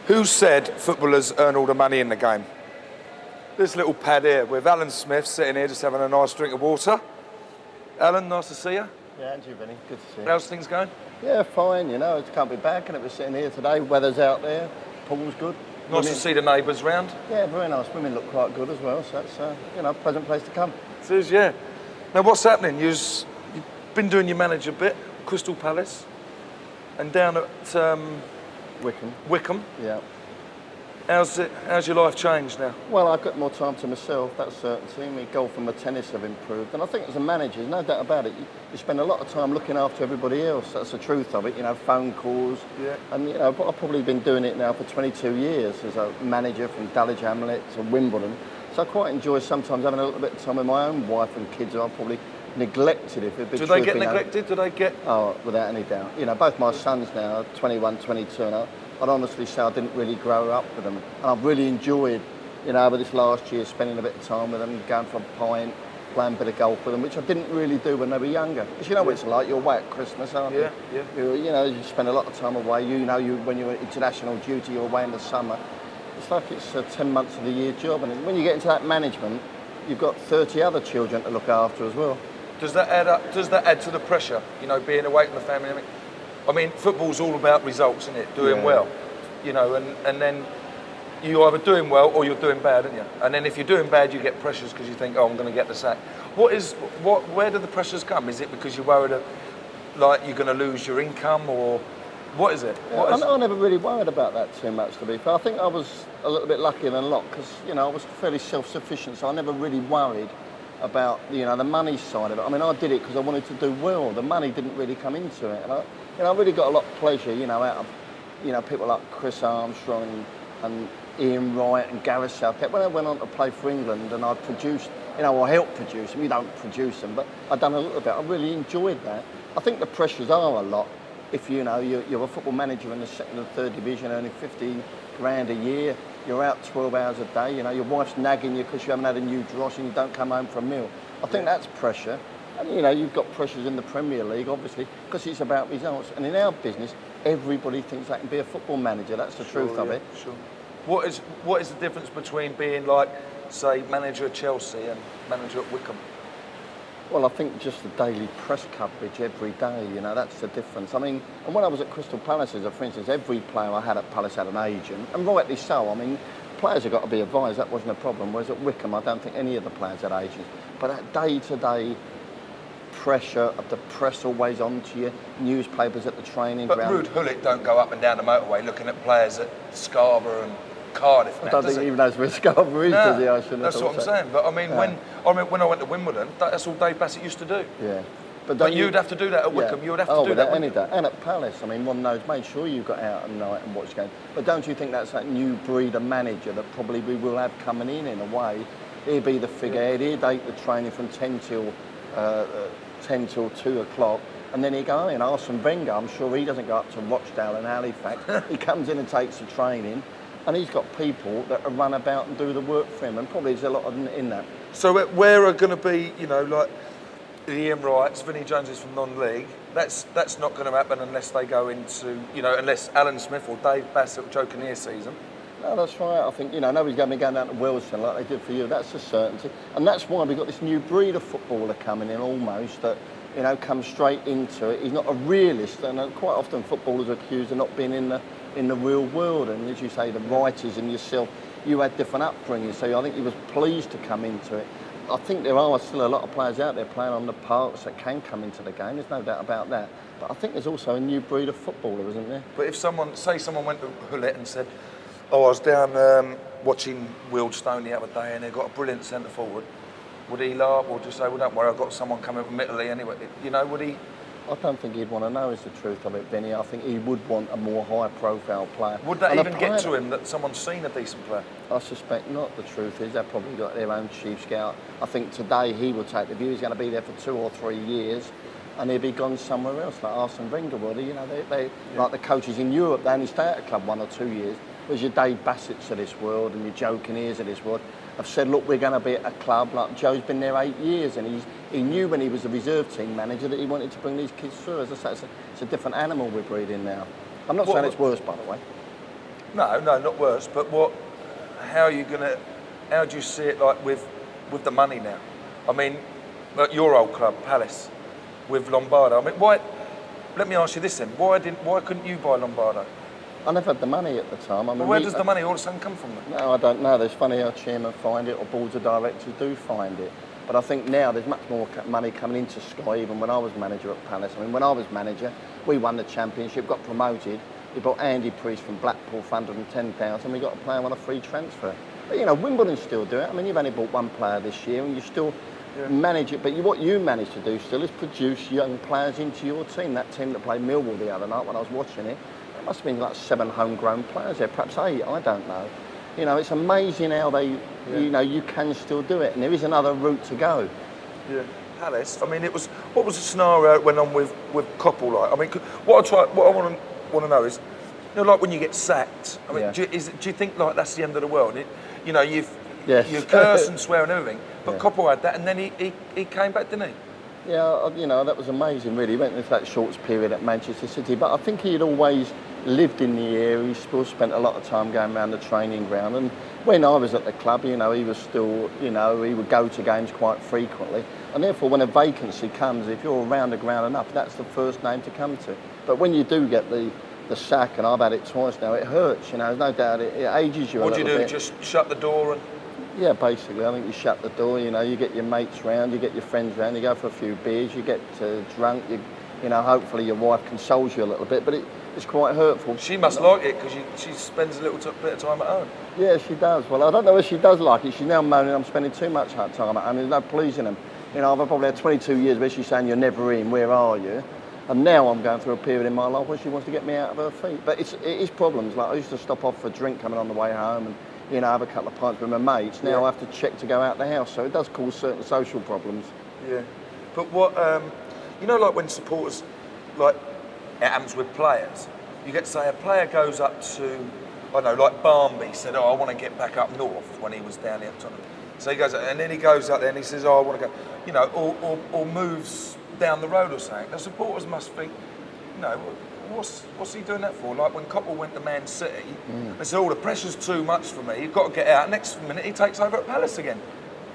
Who said footballers earn all the money in the game? This little pad here with Alan Smith sitting here just having a nice drink of water. Alan, nice to see you. Yeah, and you, Vinnie. Good to see you. How's things going? Yeah, fine. You know, it can't be bad. Can it? We're sitting here today. Weather's out there. Pool's good. Nice to see the neighbours round. Yeah, very nice. Women look quite good as well. So that's a pleasant place to come. It is, yeah. Now, what's happening? You've been doing your manager bit, Crystal Palace, and down at Wycombe. Yeah. How's your life changed now? Well, I've got more time to myself, that's certainty. My golf and my tennis have improved. And I think as a manager, there's no doubt about it, you spend a lot of time looking after everybody else. That's the truth of it, phone calls. Yeah. And, I've probably been doing it now for 22 years as a manager from Dulwich Hamlet to Wimbledon. So I quite enjoy sometimes having a little bit of time with my own wife and kids who I've probably neglected. If it'd be Do they get neglected? Do they get... Oh, without any doubt. Both my sons now are 21, 22, and I'd honestly say I didn't really grow up with them. And I've really enjoyed, over this last year, spending a bit of time with them, going for a pint, playing a bit of golf with them, which I didn't really do when they were younger. Because you know what it's like, you're away at Christmas, aren't you? Yeah. You spend a lot of time away. When you're international duty, you're away in the summer. It's like it's a 10 months of the year job. And when you get into that management, you've got 30 other children to look after as well. Does that add up? Does that add to the pressure? Being away from the family. I mean, football's all about results, isn't it? Doing well, and then you're either doing well or you're doing bad, aren't you? And then if you're doing bad, you get pressures because you think, oh, I'm going to get the sack. Where do the pressures come? Is it because you're worried like you're going to lose your income, or what is it? I never really worried about that too much, to be fair. I think I was a little bit luckier than a lot because I was fairly self-sufficient, so I never really worried about the money side of it. I mean, I did it because I wanted to do well. The money didn't really come into it, and I really got a lot of pleasure, out of people like Chris Armstrong and Ian Wright and Gareth Southgate. When I went on to play for England and I produced, or helped produce them. You don't produce them, but I've done a little bit. I really enjoyed that. I think the pressures are a lot. If you're a football manager in the second and third division, earning 15 grand a year. You're out 12 hours a day. Your wife's nagging you because you haven't had a new drosh and you don't come home for a meal. I think that's pressure. And, you've got pressures in the Premier League, obviously, because it's about results. And in our business, everybody thinks they can be a football manager. That's the truth of it. Sure. What is the difference between being like, say, manager at Chelsea and manager at Wycombe? Well, I think just the daily press coverage every day, that's the difference. I mean, and when I was at Crystal Palace, for instance, every player I had at Palace had an agent, and rightly so. I mean, players have got to be advised, that wasn't a problem, whereas at Wycombe, I don't think any of the players had agents. But that day-to-day pressure of the press always onto you, newspapers at the training ground. But Ruud Gullit don't go up and down the motorway looking at players at Scarborough and Cardiff. I don't think he even knows where Scarborough is, does he? I shouldn't have That's what I'm saying. But I mean, when I went to Wimbledon, that's all Dave Bassett used to do. Yeah. But you'd have to do that at Wycombe. You would have to do that. Any day. And at Palace, I mean, one knows, made sure you got out at night and watched games. But don't you think that's that new breed of manager that probably we will have coming in a way? He'll be the figurehead. He'll take the training from 10 till 2 o'clock. And then he go in. Arsene Wenger, I'm sure he doesn't go up to Rochdale and Halifax. He comes in and takes the training. And he's got people that run about and do the work for him, and probably there's a lot in that. So where are going to be, like the Ian Wrights, Vinnie Jones is from non-league. That's not going to happen unless they go into, unless Alan Smith or Dave Bassett Joe Kinnear season. No, that's right. I think, nobody's going to be going down to Wilson like they did for you. That's a certainty. And that's why we've got this new breed of footballer coming in almost that, comes straight into it. He's not a realist, and quite often footballers are accused of not being in the real world. And as you say, the writers and yourself, you had different upbringings. So I think he was pleased to come into it. I think there are still a lot of players out there playing on the parks that can come into the game. There's no doubt about that. But I think there's also a new breed of footballer, isn't there? But if someone went to Gullit and said, oh, I was down watching Wealdstone the other day and they've got a brilliant centre forward, would he laugh or just say, well, don't worry, I've got someone coming from Italy anyway? Would he? I don't think he'd want to know is the truth of it, Vinnie. I think he would want a more high-profile player. Would that even get to him that someone's seen a decent player? I suspect not. The truth is they've probably got their own chief scout. I think today he will take the view he's going to be there for 2 or 3 years and he'll be gone somewhere else, like Arsene Wenger would. Like the coaches in Europe, they only stay at a club 1 or 2 years. Whereas your Dave Bassett's of this world and your Joe Kinnear's of this world have said, look, we're going to be at a club. Like Joe's been there 8 years and he knew when he was the reserve team manager that he wanted to bring these kids through. As I say, it's a different animal we're breeding now. I'm not saying it's worse, by the way. No, not worse. But how do you see it like with the money now? I mean, at your old club, Palace, with Lombardo. I mean, why? Let me ask you this then: why couldn't you buy Lombardo? I never had the money at the time. I mean, Well, where does the money all of a sudden come from then? No, I don't know. There's funny how chairmen find it or boards of directors do find it. But I think now there's much more money coming into Sky, even when I was manager at Palace. I mean, when I was manager, we won the championship, got promoted. We bought Andy Priest from Blackpool for 110,000. We got a player on a free transfer. But, you know, Wimbledon still do it. I mean, you've only bought one player this year and you still manage it. But what you manage to do still is produce young players into your team. That team that played Millwall the other night when I was watching it, there must have been like 7 homegrown players there, perhaps 8, I don't know. You know, it's amazing how they, you know, you can still do it, and there is another route to go. Yeah. Palace. I mean, what was the scenario that went on with Koppel like? I mean, what I want to know is, you know, like when you get sacked. I mean, do you think like that's the end of the world? You know, you curse and swear and everything, but Koppel had that, and then he came back, didn't he? Yeah, you know, that was amazing, really. He went into that short period at Manchester City, but I think he'd always lived in the area. He still spent a lot of time going around the training ground. And when I was at the club, you know, he was still, you know, he would go to games quite frequently. And therefore, when a vacancy comes, if you're around the ground enough, that's the first name to come to. But when you do get the sack, and I've had it twice now, it hurts, you know, there's no doubt it ages you a little bit. What do you do, just shut the door and... Yeah, basically, I think you shut the door, you know, you get your mates round, you get your friends round, you go for a few beers, you get drunk, you know, hopefully your wife consoles you a little bit, but it's quite hurtful. She must like it, because she spends a little bit of time at home. Yeah, she does. Well, I don't know if she does like it. She's now moaning I'm spending too much time at home. There's no pleasing them. You know, I've probably had 22 years where she's saying, you're never in, where are you? And now I'm going through a period in my life where she wants to get me out of her feet. But it is problems. Like, I used to stop off for a drink coming on the way home and, you know, have a couple of pints with my mates. Now I have to check to go out the house, so it does cause certain social problems. Yeah. But what, you know, like when supporters, like, it happens with players, you get to say a player goes up to, I don't know, like Barnby said, I want to get back up north when he was down here at Tottenham. So he goes, and then he goes up there and he says, I want to go, you know, or moves down the road or something. The supporters must think, you know, what's he doing that for? Like when Koppel went to Man City, they said, the pressure's too much for me, you've got to get out. Next minute he takes over at Palace again.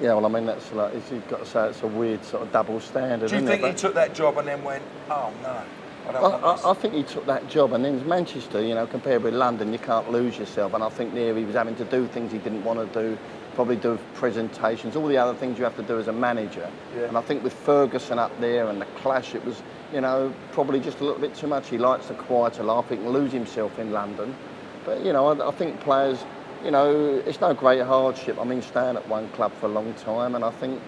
Yeah, well, I mean, that's like, you've got to say it's a weird sort of double standard. Do you think he took that job and then went, oh no? I think he took that job, and in Manchester, you know, compared with London, you can't lose yourself. And I think there he was having to do things he didn't want to do, probably do presentations, all the other things you have to do as a manager. Yeah. And I think with Ferguson up there and the clash, it was, you know, probably just a little bit too much. He likes the quieter life. He can lose himself in London. But, you know, I think players, you know, it's no great hardship. I mean, staying at one club for a long time, and I think,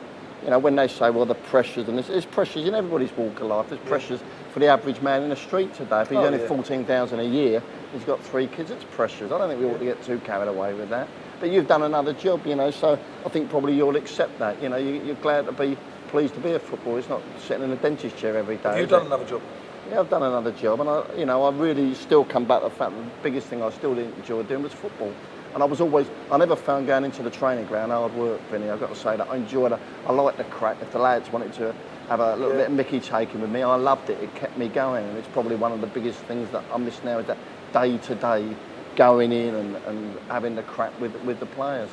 you know, when they say, well, the pressures, and there's pressures in everybody's walk of life. There's pressures for the average man in the street today. If he's only 14,000 a year, he's got 3 kids, it's pressures. I don't think we ought to get too carried away with that. But you've done another job, you know, so I think probably you'll accept that. You know, you're glad to be pleased to be a footballer. It's not sitting in a dentist chair every day. Have you done another job? Yeah, I've done another job, and I really still come back to the fact that the biggest thing I still enjoyed doing was football. And I never found going into the training ground hard work, Vinnie. I've got to say that I enjoyed it. I liked the crack. If the lads wanted to have a little bit of Mickey taking with me, I loved it. It kept me going, and it's probably one of the biggest things that I miss now is that day-to-day going in and having the crack with the players.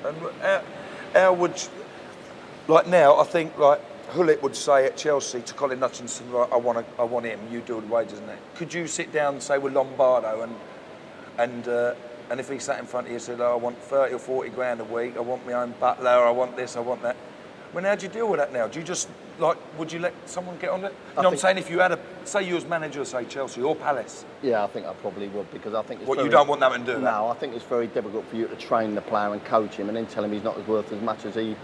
And how would, like now, I think like Hullet would say at Chelsea to Colin Hutchinson, right, I want him, you do the wages and that. Could you sit down and say with Lombardo and if he sat in front of you and said, I want 30 or 40 grand a week, I want my own butler, I want this, I want that. I mean, how do you deal with that now? Do you just, like, would you let someone get on it? You know what I'm saying? If you had say you was manager of, say, Chelsea or Palace. Yeah, I think I probably would, because I think it's you don't want them to do that? No, I think it's very difficult for you to train the player and coach him and then tell him he's not as worth as much as he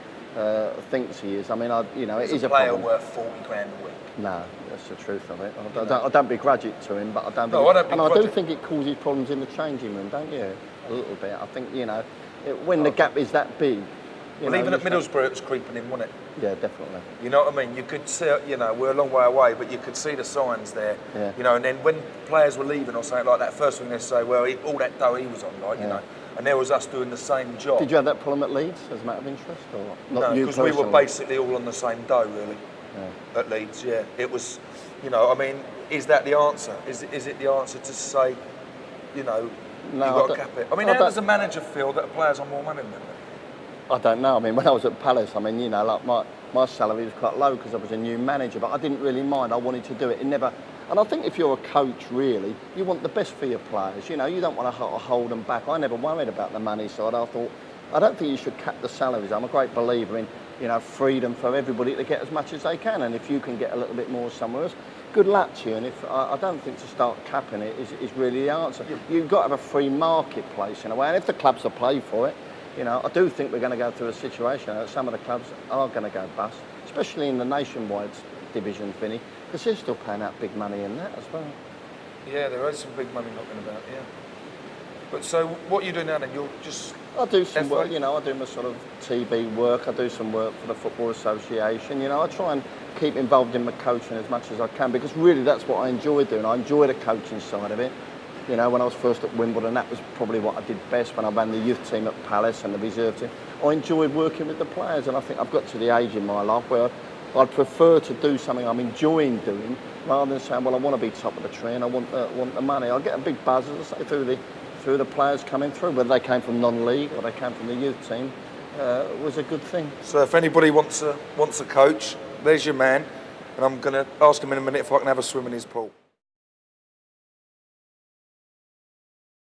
thinks he is. I mean, it is a player problem. Worth 40 grand a week? No, that's the truth of it. I don't begrudge it to him, but I don't. And I do think it causes problems in the changing room, don't you? A little bit. I think, you know, when the gap is that big. Well, even at Middlesbrough, it was creeping in, wasn't it? Yeah, definitely. You know what I mean? You could see, you know, we're a long way away, but you could see the signs there. Yeah. You know, and then when players were leaving or something like that, first thing they say, well, all that dough he was on, like, you know. And there was us doing the same job. Did you have that problem at Leeds as a matter of interest, or not? No, because we were basically all on the same dough, really. Yeah. At Leeds, yeah. It was, you know, I mean, is that the answer? Is it the answer to say, you know, No, you've got to cap it. I mean, I how don't- does a manager feel that a player's on more money than them? I don't know. I mean, when I was at Palace, I mean, you know, like my salary was quite low because I was a new manager, but I didn't really mind. I wanted to do it. It never. And I think if you're a coach, really, you want the best for your players. You know, you don't want to hold them back. I never worried about the money side. I thought, I don't think you should cap the salaries. I'm a great believer in, you know, freedom for everybody to get as much as they can. And if you can get a little bit more somewhere else, good luck to you. And if I don't think to start capping it is really the answer. You've got to have a free marketplace in a way. And if the clubs will play for it, you know, I do think we're going to go through a situation that some of the clubs are going to go bust, especially in the nationwide divisions, Vinnie, because they're still paying out big money in that as well. Yeah, there is some big money knocking about, yeah. But so what you do now then? You're just... I do some FA? work, you know, I do my sort of TV work, I do some work for the Football Association, you know, I try and keep involved in my coaching as much as I can because really that's what I enjoy doing. I enjoy the coaching side of it. You know, when I was first at Wimbledon, that was probably what I did best when I ran the youth team at Palace and the reserve team. I enjoyed working with the players, and I think I've got to the age in my life where I'd prefer to do something I'm enjoying doing rather than saying, well, I want to be top of the tree and I want the money. I get a big buzz, as I say, through the players coming through, whether they came from non-league or they came from the youth team, was a good thing. So if anybody wants a coach, there's your man. And I'm going to ask him in a minute if I can have a swim in his pool.